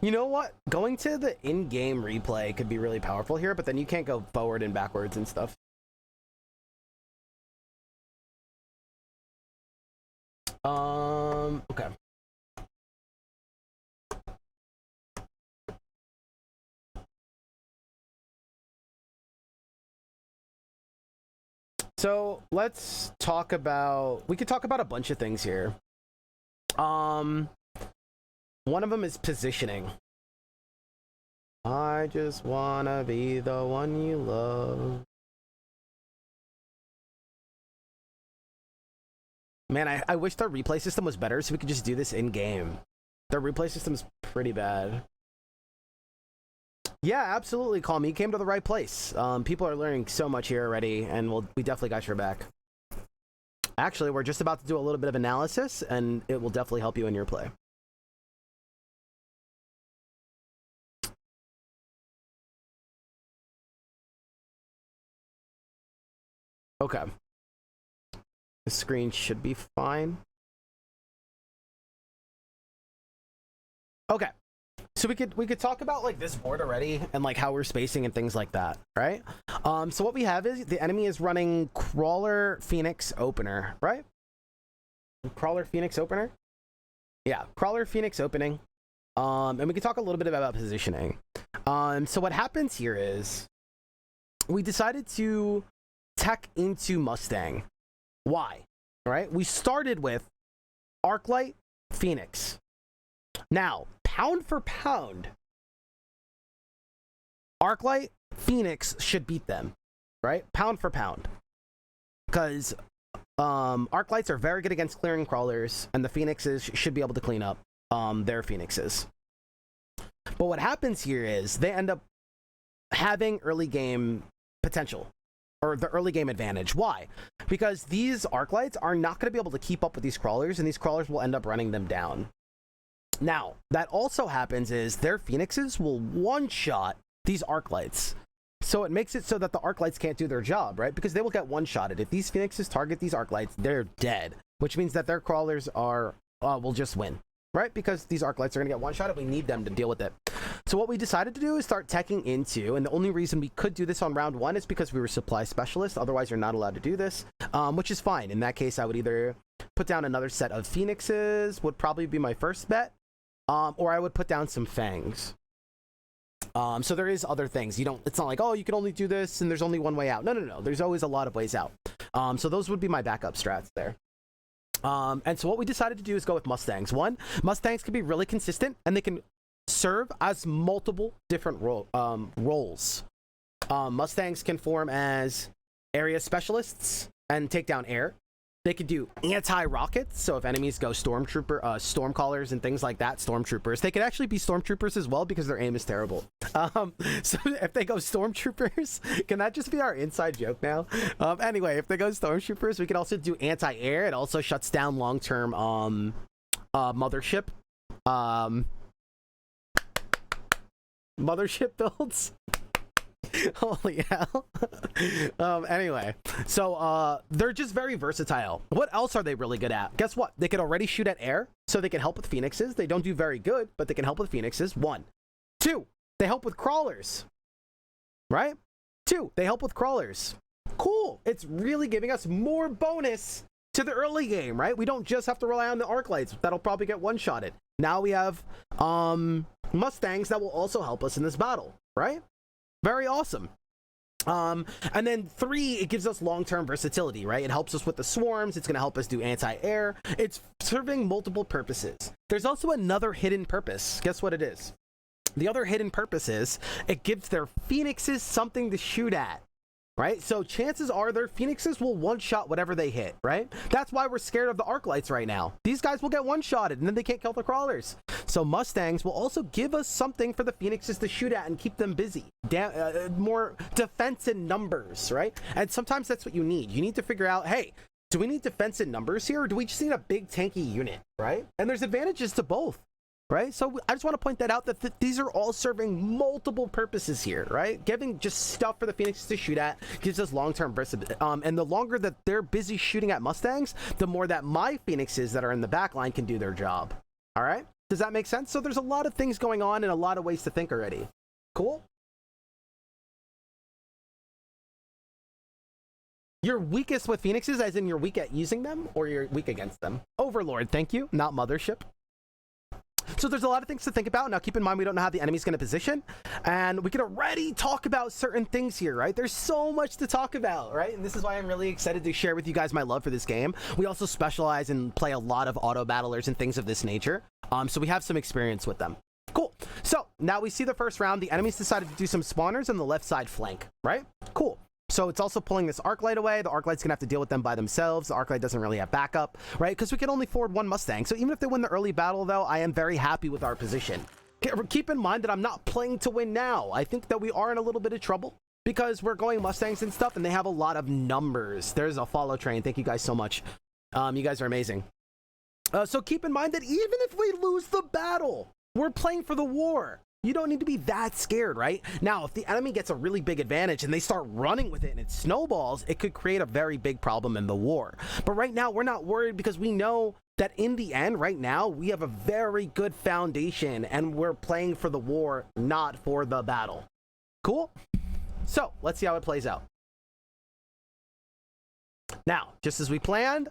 You know what? Going to the in-game replay could be really powerful here, but then you can't go forward and backwards and stuff. Okay. So let's talk about, we could talk about a bunch of things here. One of them is positioning. I just wanna be the one you love. Man, I wish the replay system was better so we could just do this in game. The replay system is pretty bad. Yeah, absolutely, Call Me. You came to the right place. People are learning so much here already, and we definitely got your back. Actually, we're just about to do a little bit of analysis, and it will definitely help you in your play. Okay. The screen should be fine. Okay. So we could talk about like this board already and like how we're spacing and things like that, right? So what we have is the enemy is running Crawler Phoenix Opener, right? Crawler Phoenix Opener? Yeah, Crawler Phoenix Opening. And we can talk a little bit about positioning. So what happens here is we decided to tech into Mustang. Why? Right? We started with Arclight Phoenix. Now, pound for pound, Arclight Phoenix should beat them, right? Pound for pound. Because Arclights are very good against clearing crawlers, and the Phoenixes should be able to clean up their Phoenixes. But what happens here is they end up having early game potential, or the early game advantage. Why? Because these Arclights are not going to be able to keep up with these crawlers, and these crawlers will end up running them down. Now, that also happens is their Phoenixes will one-shot these Arclights. So it makes it so that the Arclights can't do their job, right? Because they will get one-shotted. If these Phoenixes target these Arclights, they're dead, which means that their crawlers are will just win, right? Because these Arclights are going to get one-shotted. We need them to deal with it. So what we decided to do is start teching into, and the only reason we could do this on round one is because we were supply specialists. Otherwise, you're not allowed to do this, which is fine. In that case, I would either put down another set of Phoenixes, would probably be my first bet, or I would put down some Fangs. So there is other things. It's not like, oh, you can only do this and there's only one way out. No. There's always a lot of ways out. So those would be my backup strats there. And so what we decided to do is go with Mustangs. One, Mustangs can be really consistent and they can serve as multiple different roles. Mustangs can form as area specialists and take down air. They could do anti-rockets, so if enemies go stormcallers and things like that, stormtroopers. They could actually be stormtroopers as well because their aim is terrible. So if they go stormtroopers, can that just be our inside joke now? Anyway, if they go stormtroopers, we can also do anti-air. It also shuts down long-term mothership builds. Holy hell. Anyway, so they're just very versatile. What else are they really good at? Guess what? They can already shoot at air, so they can help with Phoenixes. They don't do very good, but they can help with Phoenixes. 1. 2, they help with crawlers. Right? 2, they help with crawlers. Cool. It's really giving us more bonus to the early game, right? We don't just have to rely on the Arclights. That'll probably get one-shotted. Now we have Mustangs that will also help us in this battle, right? Very awesome. And then 3, it gives us long-term versatility, right? It helps us with the swarms. It's going to help us do anti-air. It's serving multiple purposes. There's also another hidden purpose. Guess what it is? The other hidden purpose is it gives their Phoenixes something to shoot at, right? So chances are their Phoenixes will one-shot whatever they hit, right? That's why we're scared of the Arclights right now. These guys will get one-shotted, and then they can't kill the crawlers. So Mustangs will also give us something for the Phoenixes to shoot at and keep them busy. More defense in numbers, right? And sometimes that's what you need. You need to figure out, hey, do we need defense in numbers here, or do we just need a big tanky unit, right? And there's advantages to both. Right? So I just want to point that out that these are all serving multiple purposes here, right? Giving just stuff for the Phoenixes to shoot at gives us long-term versatility. And the longer that they're busy shooting at Mustangs, the more that my Phoenixes that are in the back line can do their job. All right? Does that make sense? So there's a lot of things going on and a lot of ways to think already. Cool? You're weakest with Phoenixes, as in you're weak at using them, or you're weak against them? Overlord, thank you, not Mothership. So there's a lot of things to think about. Now, keep in mind, we don't know how the enemy's going to position, and we can already talk about certain things here, right? There's so much to talk about, right? And this is why I'm really excited to share with you guys my love for this game. We also specialize and play a lot of auto battlers and things of this nature, so we have some experience with them. Cool. So now we see the first round. The enemies decided to do some spawners on the left side flank, right? Cool. So it's also pulling this Arc Light away. The Arc Light's gonna have to deal with them by themselves. The Arc Light doesn't really have backup, right? Because we can only forward one Mustang. So even if they win the early battle, though, I am very happy with our position. Keep in mind that I'm not playing to win now. I think that we are in a little bit of trouble because we're going Mustangs and stuff, and they have a lot of numbers. There's a follow train. Thank you guys so much. You guys are amazing. So keep in mind that even if we lose the battle, we're playing for the war. You don't need to be that scared, right? Now, if the enemy gets a really big advantage and they start running with it and it snowballs, it could create a very big problem in the war. But right now, we're not worried because we know that in the end, right now, we have a very good foundation and we're playing for the war, not for the battle. Cool? So, let's see how it plays out. Now, just as we planned,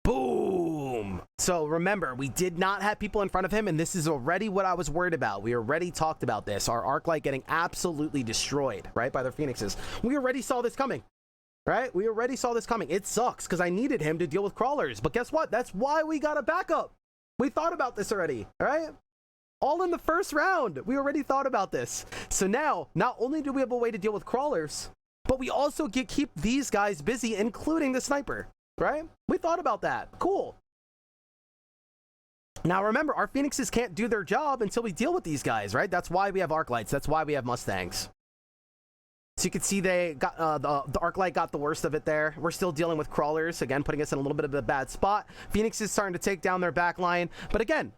boom! So remember, we did not have people in front of him, and this is already what I was worried about. We already talked about this. Our Arc Light getting absolutely destroyed, right, by the Phoenixes. We already saw this coming, right? We already saw this coming. It sucks, because I needed him to deal with crawlers. But guess what? That's why we got a backup. We thought about this already, right? All in the first round. We already thought about this. So now, not only do we have a way to deal with crawlers, but we also keep these guys busy, including the sniper. Right? We thought about that. Cool. Now remember, our Phoenixes can't do their job until we deal with these guys, right? That's why we have Arc Lights. That's why we have Mustangs. So you can see they got the Arc Light got the worst of it there. We're still dealing with crawlers, again, putting us in a little bit of a bad spot. Phoenix is starting to take down their back line, but again,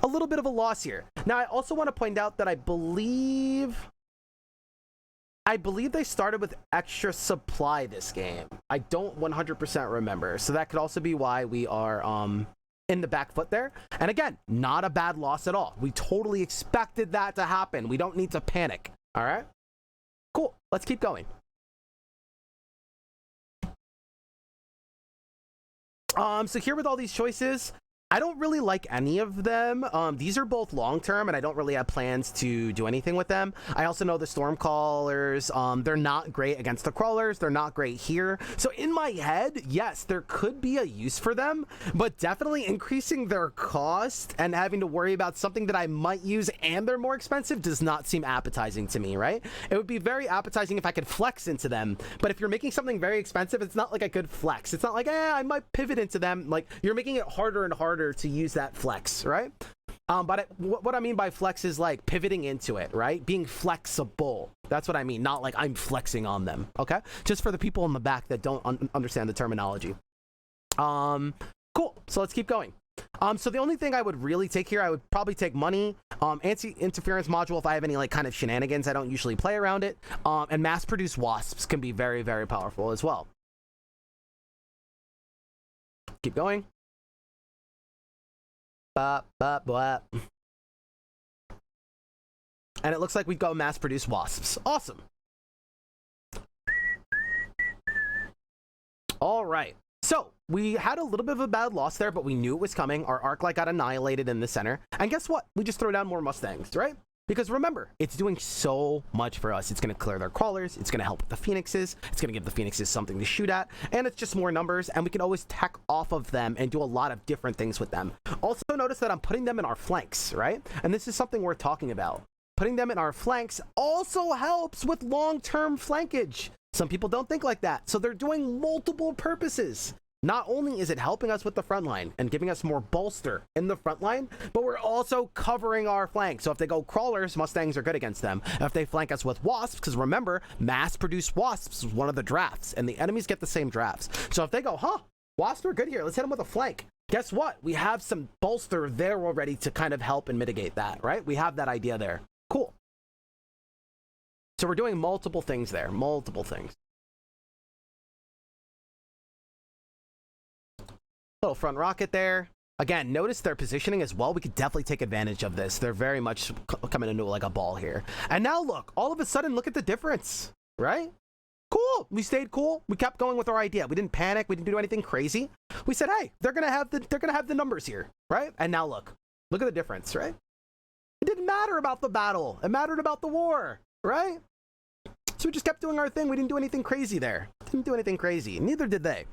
a little bit of a loss here. Now I also want to point out that I believe they started with extra supply this game. I don't 100% remember. So that could also be why we are in the back foot there. And again, not a bad loss at all. We totally expected that to happen. We don't need to panic. All right? Cool. Let's keep going. So here with all these choices, I don't really like any of them. These are both long-term, and I don't really have plans to do anything with them. I also know the Stormcallers, they're not great against the Crawlers. They're not great here. So in my head, yes, there could be a use for them, but definitely increasing their cost and having to worry about something that I might use and they're more expensive does not seem appetizing to me, right? It would be very appetizing if I could flex into them, but if you're making something very expensive, it's not like a good flex. It's not like, I might pivot into them. Like, you're making it harder and harder to use that flex, right? But what I mean by flex is like pivoting into it, right? Being flexible. That's what I mean. Not like I'm flexing on them, okay? Just for the people in the back that don't understand the terminology. Cool. So let's keep going. So the only thing I would really take here, I would probably take money, anti-interference module if I have any like kind of shenanigans. I don't usually play around it. And mass-produced wasps can be very, very powerful as well. Keep going. Bop, bop, bop. And it looks like we'd go mass-produced wasps. Awesome. All right. So we had a little bit of a bad loss there, but we knew it was coming. Our Arc Light got annihilated in the center. And guess what? We just throw down more Mustangs, right? Because remember, it's doing so much for us. It's going to clear their crawlers. It's going to help with the Phoenixes. It's going to give the Phoenixes something to shoot at. And it's just more numbers. And we can always tech off of them and do a lot of different things with them. Also notice that I'm putting them in our flanks, right? And this is something worth talking about. Putting them in our flanks also helps with long-term flankage. Some people don't think like that. So they're doing multiple purposes. Not only is it helping us with the front line and giving us more bolster in the front line, but we're also covering our flank. So if they go crawlers, Mustangs are good against them. If they flank us with wasps, because remember, mass-produced wasps is one of the drafts, and the enemies get the same drafts. So if they go, wasps are good here, let's hit them with a flank. Guess what? We have some bolster there already to kind of help and mitigate that, right? We have that idea there. Cool. So we're doing multiple things there, multiple things. Little front rocket there. Again, notice their positioning as well. We could definitely take advantage of this. They're very much coming into like a ball here. And now look, all of a sudden, look at the difference, right? Cool. We stayed cool. We kept going with our idea. We didn't panic. We didn't do anything crazy. We said, hey, they're gonna have the numbers here, right? And now look at the difference, right? It didn't matter about the battle. It mattered about the war, right? So we just kept doing our thing. We didn't do anything crazy there. Didn't do anything crazy. Neither did they.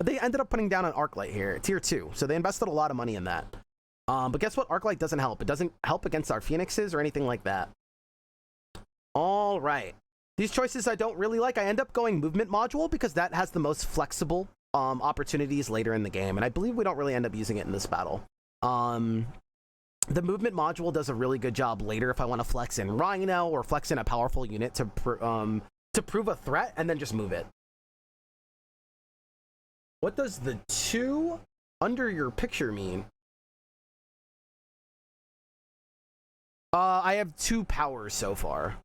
They ended up putting down an Arclight here, tier 2. So they invested a lot of money in that. But guess what? Arclight doesn't help. It doesn't help against our Phoenixes or anything like that. All right. These choices I don't really like. I end up going movement module because that has the most flexible opportunities later in the game. And I believe we don't really end up using it in this battle. The movement module does a really good job later if I want to flex in Rhino or flex in a powerful unit to prove a threat and then just move it. What does the 2 under your picture mean? I have 2 powers so far.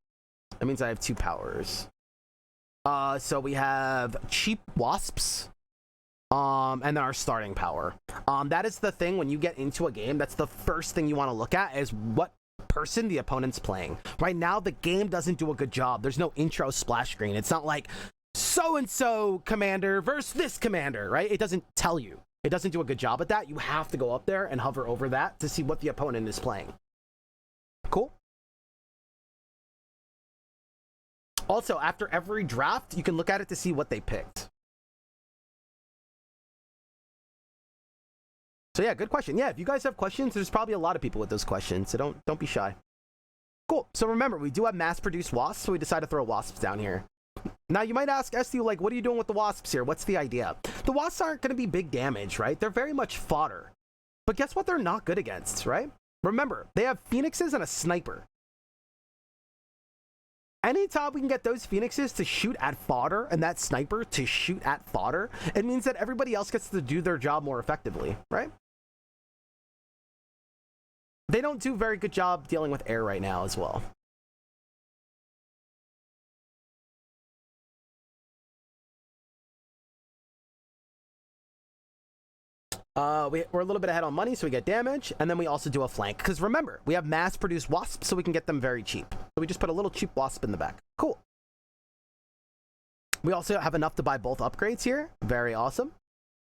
That means I have 2 powers. So we have cheap wasps, and then our starting power. That is the thing when you get into a game. That's the first thing you want to look at is what person the opponent's playing. Right now, the game doesn't do a good job. There's no intro splash screen. It's not like so-and-so commander versus this commander, right? It doesn't tell you. It doesn't do a good job at that. You have to go up there and hover over that to see what the opponent is playing. Cool. Also, after every draft, you can look at it to see what they picked. So yeah, good question. Yeah, if you guys have questions, there's probably a lot of people with those questions, so don't be shy. Cool. So remember, we do have mass-produced wasps, so we decided to throw wasps down here. Now, you might ask, STU, like, what are you doing with the wasps here? What's the idea? The wasps aren't going to be big damage, right? They're very much fodder. But guess what they're not good against, right? Remember, they have Phoenixes and a sniper. Anytime we can get those Phoenixes to shoot at fodder and that sniper to shoot at fodder, it means that everybody else gets to do their job more effectively, right? They don't do a very good job dealing with air right now as well. We're a little bit ahead on money, so we get damage, and then we also do a flank. Because remember, we have mass-produced wasps, so we can get them very cheap. So we just put a little cheap wasp in the back. Cool. We also have enough to buy both upgrades here. Very awesome.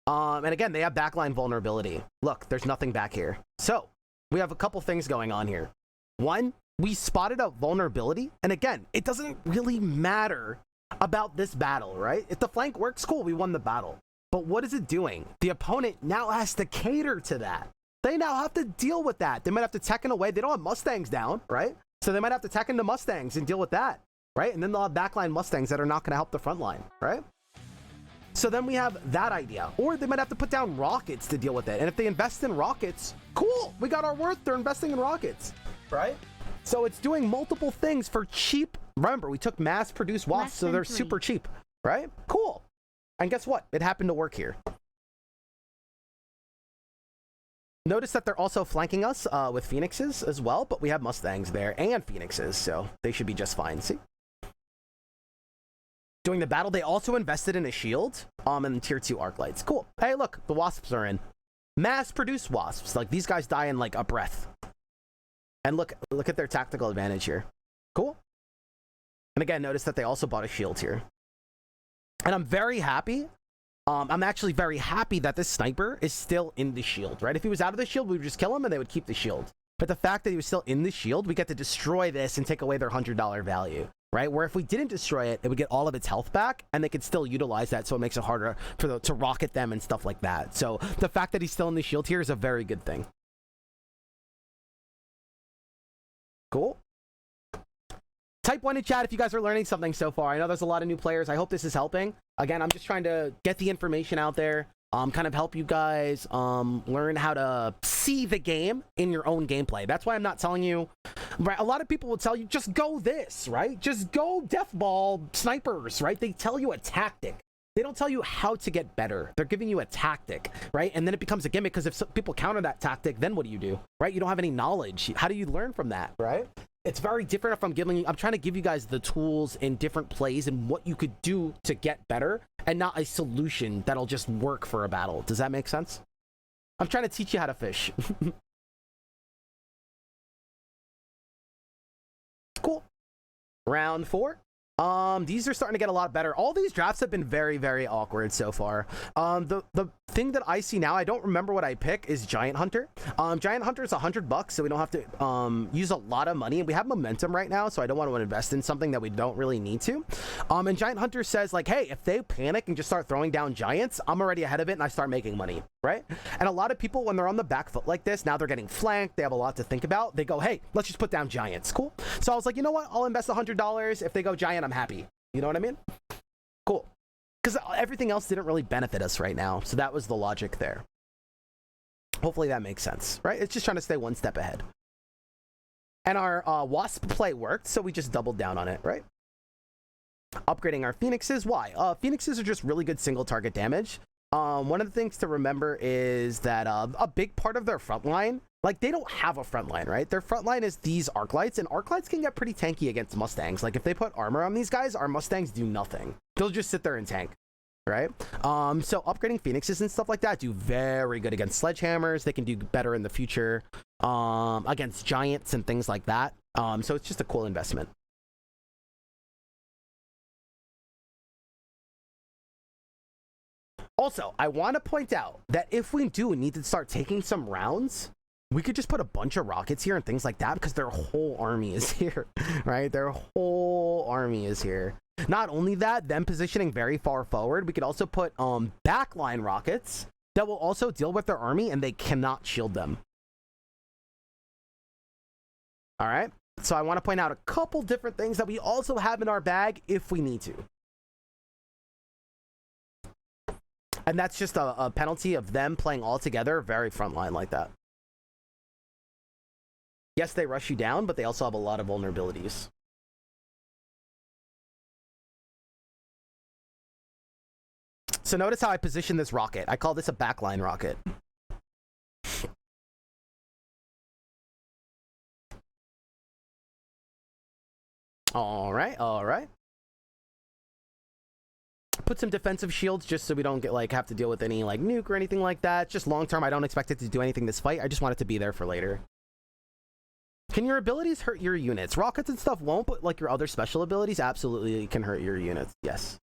And again, they have backline vulnerability. Look, there's nothing back here. So we have a couple things going on here. One, we spotted a vulnerability, and again, it doesn't really matter about this battle, right? If the flank works, cool, we won the battle. But what is it doing? The opponent now has to cater to that. They now have to deal with that. They might have to tech in a way. They don't have Mustangs down, right? So they might have to tech into Mustangs and deal with that, right? And then they'll have backline Mustangs that are not going to help the front line, right? So then we have that idea. Or they might have to put down rockets to deal with it. And if they invest in rockets, cool. We got our worth. They're investing in rockets, right? So it's doing multiple things for cheap. Remember, we took mass-produced wasps, so they're super cheap, right? Cool. And guess what? It happened to work here. Notice that they're also flanking us with Phoenixes as well, but we have Mustangs there and Phoenixes, so they should be just fine. See? During the battle, they also invested in a shield and tier 2 arc lights. Cool. Hey, look, the wasps are in. Mass-produced wasps. Like, these guys die in, like, a breath. And look at their tactical advantage here. Cool. And again, notice that they also bought a shield here. And I'm very happy. I'm actually very happy that this sniper is still in the shield, right? If he was out of the shield, we would just kill him and they would keep the shield. But the fact that he was still in the shield, we get to destroy this and take away their $100 value, right? Where if we didn't destroy it, it would get all of its health back and they could still utilize that, so it makes it harder for to rocket them and stuff like that. So the fact that he's still in the shield here is a very good thing. Cool. Type 1 in chat if you guys are learning something so far. I know there's a lot of new players. I hope this is helping. Again, I'm just trying to get the information out there, kind of help you guys learn how to see the game in your own gameplay. That's why I'm not telling you, right? A lot of people will tell you, just go this, right? Just go death ball snipers, right? They tell you a tactic. They don't tell you how to get better. They're giving you a tactic, right? And then it becomes a gimmick because if people counter that tactic, then what do? Right? You don't have any knowledge. How do you learn from that, right? It's very different if I'm trying to give you guys the tools in different plays and what you could do to get better and not a solution that'll just work for a battle. Does that make sense? I'm trying to teach you how to fish. Cool. Round 4. These are starting to get a lot better. All these drafts have been very, very awkward so far. The thing that I see now, I don't remember what I pick, is Giant Hunter. Giant Hunter is $100, so we don't have to use a lot of money. We have momentum right now, so I don't want to invest in something that we don't really need to. And Giant Hunter says, like, hey, if they panic and just start throwing down giants, I'm already ahead of it and I start making money, right? And a lot of people, when they're on the back foot like this, now they're getting flanked, they have a lot to think about, they go, hey, let's just put down giants. Cool. So I was like, you know what? I'll invest $100. If they go giant, I'm happy. You know what I mean? Cool. Because everything else didn't really benefit us right now. So that was the logic there. Hopefully that makes sense, right? It's just trying to stay one step ahead. And our Wasp play worked, so we just doubled down on it, right? Upgrading our Phoenixes. Why? Phoenixes are just really good single target damage. One of the things to remember is that a big part of their front line, like, they don't have a front line, right? Their front line is these arc lights, and arc lights can get pretty tanky against Mustangs. Like, if they put armor on these guys, our Mustangs do nothing. They'll just sit there and tank, right? So upgrading Phoenixes and stuff like that do very good against sledgehammers. They can do better in the future against giants and things like that. So it's just a cool investment. Also, I want to point out that if we do need to start taking some rounds, we could just put a bunch of rockets here and things like that, because their whole army is here, right? Their whole army is here. Not only that, them positioning very far forward, we could also put backline rockets that will also deal with their army, and they cannot shield them. All right? So I want to point out a couple different things that we also have in our bag if we need to. And that's just a penalty of them playing all together very frontline like that. Yes, they rush you down, but they also have a lot of vulnerabilities. So notice how I position this rocket. I call this a backline rocket. All right, all right. Put some defensive shields just so we don't get, like, have to deal with any, like, nuke or anything like that. Just long term, I don't expect it to do anything this fight. I just want it to be there for later. Can your abilities hurt your units? Rockets and stuff won't, but, like, your other special abilities absolutely can hurt your units. Yes.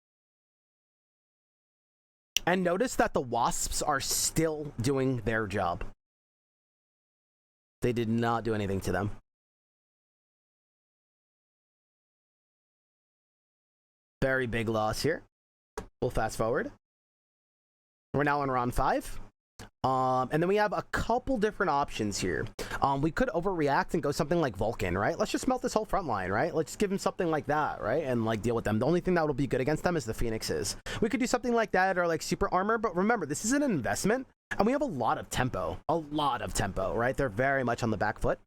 And notice that the wasps are still doing their job. They did not do anything to them. Very big loss here. We'll fast forward. We're now on round 5. And then we have a couple different options here. We could overreact and go something like Vulcan, right? Let's just melt this whole front line, right? Let's give him something like that, right? And, like, deal with them. The only thing that will be good against them is the Phoenixes. We could do something like that, or, like, super armor. But remember, this is an investment, and we have a lot of tempo. A lot of tempo, right? They're very much on the back foot.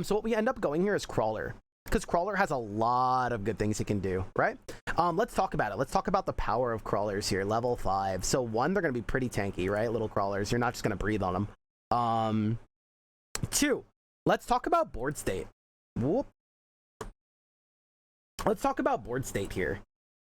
So what we end up going here is Crawler, because Crawler has a lot of good things it can do, right? Let's talk about it. Let's talk about the power of Crawlers here. Level 5. So 1, they're going to be pretty tanky, right? Little Crawlers. You're not just going to breathe on them. 2, let's talk about board state. Whoop. Let's talk about board state here.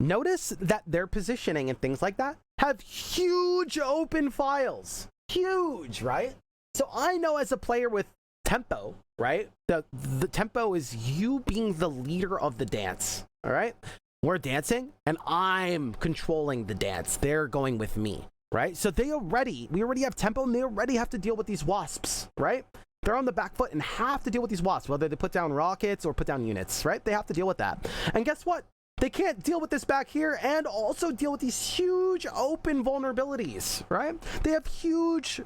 Notice that their positioning and things like that have huge open files. Huge, right? So I know as a player with tempo, right? The tempo is you being the leader of the dance, all right? We're dancing, and I'm controlling the dance. They're going with me, right? So we already have tempo, and they already have to deal with these wasps, right? They're on the back foot and have to deal with these wasps, whether they put down rockets or put down units, right? They have to deal with that. And guess what? They can't deal with this back here and also deal with these huge open vulnerabilities, right? They have huge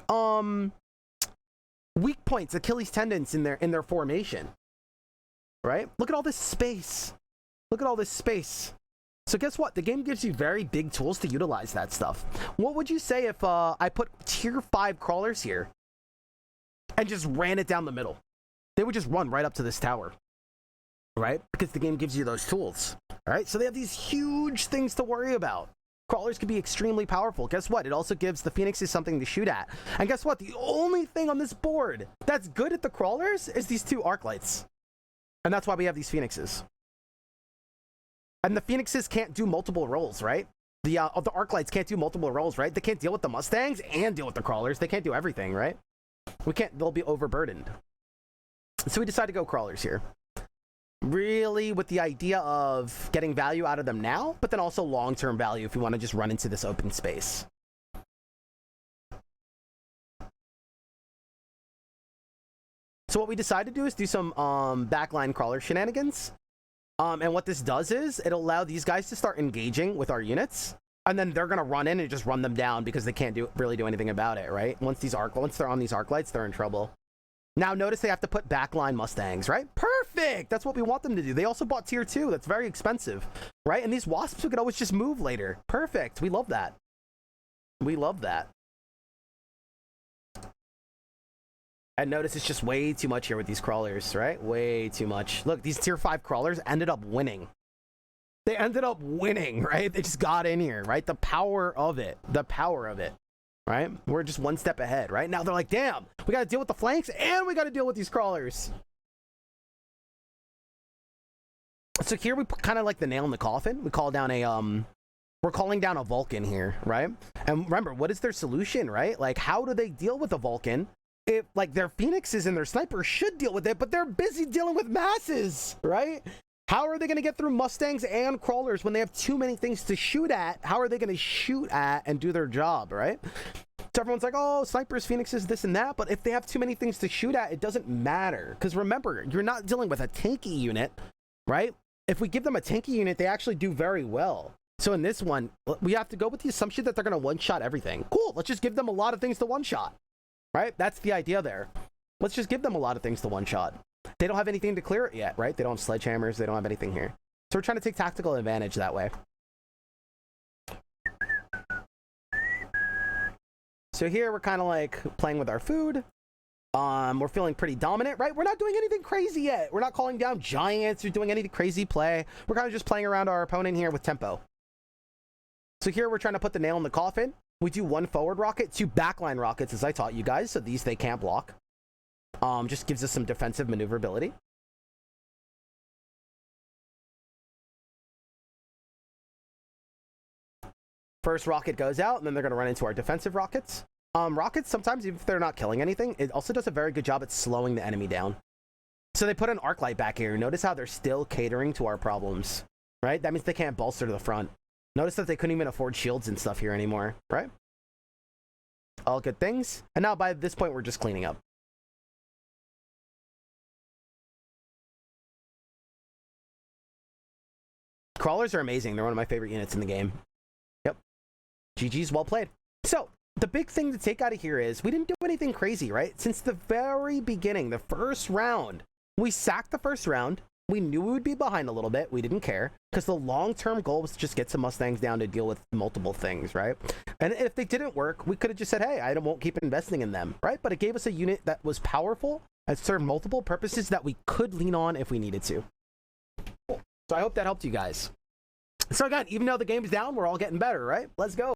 weak points, Achilles tendons in their formation, right? Look at all this space. Look at all this space. So guess what? The game gives you very big tools to utilize that stuff. What would you say if I put tier 5 crawlers here and just ran it down the middle? They would just run right up to this tower, right? Because the game gives you those tools, all right? So they have these huge things to worry about. Crawlers can be extremely powerful. Guess what? It also gives the Phoenixes something to shoot at. And guess what? The only thing on this board that's good at the crawlers is these 2 arc lights. And that's why we have these Phoenixes. And the Phoenixes can't do multiple roles, right? The Arclights can't do multiple roles, right? They can't deal with the Mustangs and deal with the crawlers. They can't do everything, right? We can't, they'll be overburdened. So we decided to go crawlers here. Really with the idea of getting value out of them now, but then also long-term value if we want to just run into this open space. So what we decided to do is do some backline crawler shenanigans. And what this does is it'll allow these guys to start engaging with our units, and then they're gonna run in and just run them down because they can't really do anything about it, right? Once they're on these arc lights, they're in trouble. Now notice they have to put backline Mustangs, right? Perfect. That's what we want them to do. They also bought tier 2. That's very expensive, right? And these wasps we could always just move later. Perfect. We love that. We love that. And notice it's just way too much here with these crawlers, right? Way too much. Look, these tier 5 crawlers ended up winning. They ended up winning, right? They just got in here, right? The power of it. The power of it, right? We're just one step ahead, right? Now they're like, damn, we got to deal with the flanks and we got to deal with these crawlers. So here we put kind of like the nail in the coffin. We call down a, we're calling down a Vulcan here, right? And remember, what is their solution, right? Like, how do they deal with a Vulcan? If like their phoenixes and their snipers should deal with it, but they're busy dealing with masses, right? How are they going to get through Mustangs and crawlers when they have too many things to shoot at? How are they going to shoot at and do their job, right? So everyone's like, oh, snipers, phoenixes, this and that. But if they have too many things to shoot at, it doesn't matter. Because remember, you're not dealing with a tanky unit, right? If we give them a tanky unit, they actually do very well. So in this one, we have to go with the assumption that they're going to one-shot everything. Cool, let's just give them a lot of things to one-shot. Right? That's the idea there. Let's just give them a lot of things to one-shot. They don't have anything to clear it yet, right? They don't have sledgehammers. They don't have anything here. So we're trying to take tactical advantage that way. So here we're kind of like playing with our food. We're feeling pretty dominant, right? We're not doing anything crazy yet. We're not calling down giants or doing any crazy play. We're kind of just playing around our opponent here with tempo. So here we're trying to put the nail in the coffin. We do 1 forward rocket, 2 backline rockets, as I taught you guys. So these, they can't block. Just gives us some defensive maneuverability. First rocket goes out, and then they're going to run into our defensive rockets. Rockets, sometimes, even if they're not killing anything, it also does a very good job at slowing the enemy down. So they put an arc light back here. Notice how they're still catering to our problems, right? That means they can't bolster to the front. Notice that they couldn't even afford shields and stuff here anymore, right? All good things. And now by this point, we're just cleaning up. Crawlers are amazing. They're one of my favorite units in the game. Yep. GG's, well played. So the big thing to take out of here is we didn't do anything crazy, right? Since the very beginning, the first round, we sacked the first round. We knew we would be behind a little bit. We didn't care because the long-term goal was to just get some Mustangs down to deal with multiple things, right? And if they didn't work, we could have just said, hey, I won't keep investing in them, right? But it gave us a unit that was powerful and served multiple purposes that we could lean on if we needed to. Cool. So I hope that helped you guys. So again, even though the game's down, we're all getting better, right? Let's go.